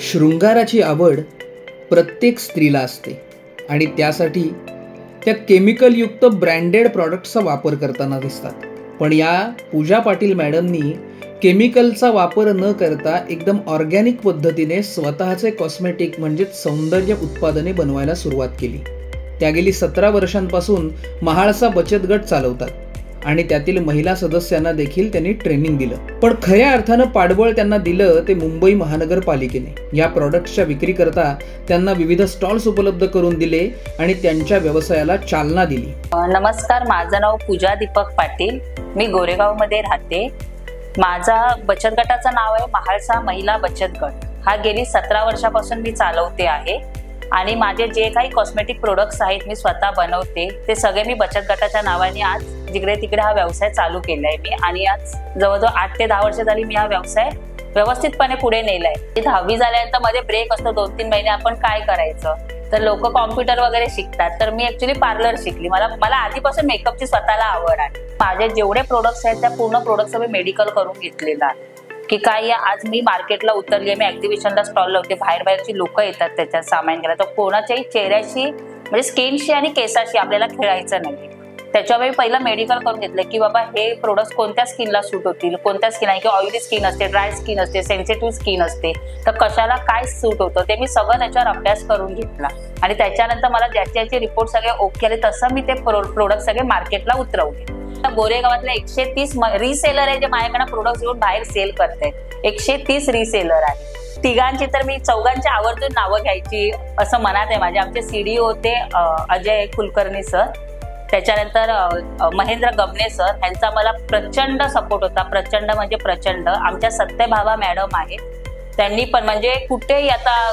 शृंगाराची आवड प्रत्येक स्त्रीला असते आणि त्यासाठी त्या केमिकलयुक्त ब्रँडेड प्रॉडक्ट्सचा वापर करताना दिसतात. पण या पूजा पाटील मॅडमनी केमिकलचा वापर न करता एकदम ऑर्गॅनिक पद्धतीने स्वतःचे कॉस्मेटिक म्हणजेच सौंदर्य उत्पादने बनवायला सुरुवात केली. त्या गेली 17 वर्षांपासून महाळसा बचत गट चालवतात आणि त्यातील महिला सदस्यांना देखील त्यांनी ट्रेनिंग दिलं. पण खऱ्या अर्थानं पाठबळ त्यांना दिलं ते मुंबई महानगरपालिकेने. या प्रॉडक्ट्सच्या विक्रीकरता त्यांना विविध स्टॉल्स उपलब्ध करून दिले आणि त्यांच्या व्यवसायाला चालना दिली. नमस्कार, माझं नाव पूजा दीपक पाटील. मी गोरेगावमध्ये राहते. माझा बचत गटाचं नाव आहे महाळसा महिला बचत गट. हा गेली 17 वर्षापासून मी चालवते आहे आणि माझे जे काही कॉस्मेटिक प्रोडक्ट्स आहेत मी स्वतः बनवते ते सगळे मी बचत गटाच्या नावाने आज जिकडे तिकडे हा व्यवसाय चालू केलाय मी. आणि आज जवळजवळ 8 ते 10 वर्ष झाली मी हा व्यवसाय व्यवस्थितपणे पुढे नेलाय. 10वी झाल्यानंतर मध्ये ब्रेक असतो 2-3 महिने. आपण काय करायचं तर लोक कॉम्प्युटर वगैरे शिकतात, तर मी ऍक्च्युली पार्लर शिकली. मला आधीपासून मेकअपची स्वतःला आवड आहे. माझे जेवढे प्रोडक्ट्स आहेत त्या पूर्ण प्रोडक्ट्स मी मेडिकल करून घेतलेला आहे की काय आज मी मार्केटला उतरली. मी एक्झिबिशनला स्टॉल लावते, बाहेरची लोक येतात त्याच्यात सामान घ्यायला. तर कोणाच्याही चेहऱ्याशी म्हणजे स्किनशी आणि केसाशी आपल्याला खेळायचं नाही. त्याच्यामुळे पहिलं मेडिकल करून घेतलं की बाबा हे प्रोडक्ट्स कोणत्या स्किनला सूट होतील, कोणत्या स्किन आहे की ऑइली स्किन असते, ड्राय स्किन असते, सेन्सिटिव्ह स्किन असते, तर कशाला काय सूट होतं ते मी सगळं त्याच्यावर अभ्यास करून घेतला. आणि त्याच्यानंतर मला ज्याचे रिपोर्ट सगळे ओके आले तसं मी ते प्रोडक्ट सगळे मार्केटला उतरवले. गोरेगावातले 130 रिसेलर आहे जे माझ्याकडे प्रोडक्ट घेऊन बाहेर सेल करतायत. 130 रिसेलर आहे. तिघांची तर मी चौघांची आवर्जून नावं घ्यायची असं मनात आहे माझ्या. आमचे सीडी होते अजय कुलकर्णी सर, त्याच्यानंतर महेंद्र गबने सर, ह्यांचा मला प्रचंड सपोर्ट होता. प्रचंड म्हणजे प्रचंड. आमच्या सत्यभामा मॅडम आहे, त्यांनी पण म्हणजे कुठेही आता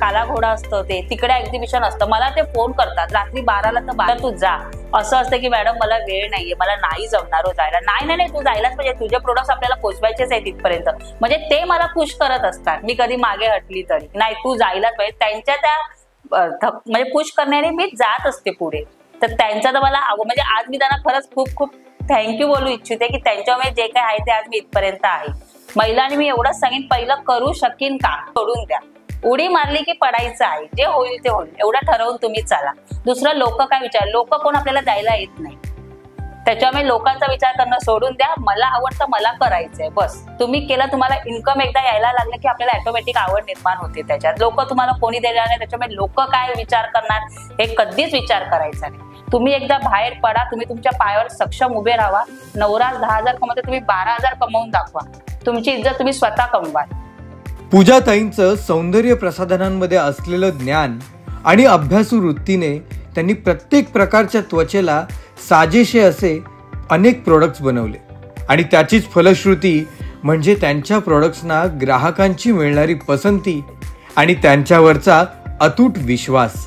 काला घोडा असतं ते तिकडे एक्झिबिशन असतं, मला ते फोन करतात रात्री 12ला तर 12 तू जा. असं असतं की मॅडम मला वेळ नाहीये, मला नाही जमणार हो जायला. नाही तू जायलाच पाहिजे, तुझे प्रोडक्ट्स आपल्याला पोहोचवायचेच आहे तिथपर्यंत. म्हणजे ते मला पुश करत असतात. मी कधी मागे हटली तरी नाही तू जायलाच पाहिजे. त्यांच्या त्या म्हणजे पुश करण्याने मी जात असते पुढे. तर त्यांचा तर मला म्हणजे आज मी त्यांना खरंच खूप खूप थँक्यू बोलू इच्छिते की त्यांच्यामुळे जे काय आहे ते आज मी इथपर्यंत आहे. महिलांनी मी एवढंच सांगेन, पहिलं करू शकीन का सोडून द्या. उडी मारली की पडायचं आहे, जे होईल ते होईल एवढं ठरवून तुम्ही चाला. दुसरं लोक काय विचार, लोक कोण आपल्याला द्यायला येत नाही. त्याच्यामुळे लोकांचा विचार करणं सोडून द्या. मला आवडतं, मला करायचंय बस. तुम्ही केलं, तुम्हाला इन्कम एकदा यायला लागलं की आपल्याला ऑटोमॅटिक आवड निर्माण होते त्याच्यात. लोक तुम्हाला कोणी देणार नाही, त्याच्यामुळे लोक काय विचार करणार हे कधीच विचार करायचा नाही. तुम्ही एकदा बाहेर पडा, तुम्ही तुमच्या पायावर सक्षम उभे राहा. नवरा 10,000 कमवते, तुम्ही 12,000 कमवून दाखवा. तुमची इज्जत तुम्ही स्वतः कमवा. पूजाताईंचं सौंदर्य प्रसाधनांमध्ये असलेलं ज्ञान आणि अभ्यासू वृत्तीने त्यांनी प्रत्येक प्रकारच्या त्वचेला साजेसे असे अनेक प्रोडक्ट्स बनवले आणि त्याचीच फलश्रुती म्हणजे त्यांच्या प्रोडक्ट्सना ग्राहकांची मिळणारी पसंती आणि त्यांच्यावरचा अतूट विश्वास.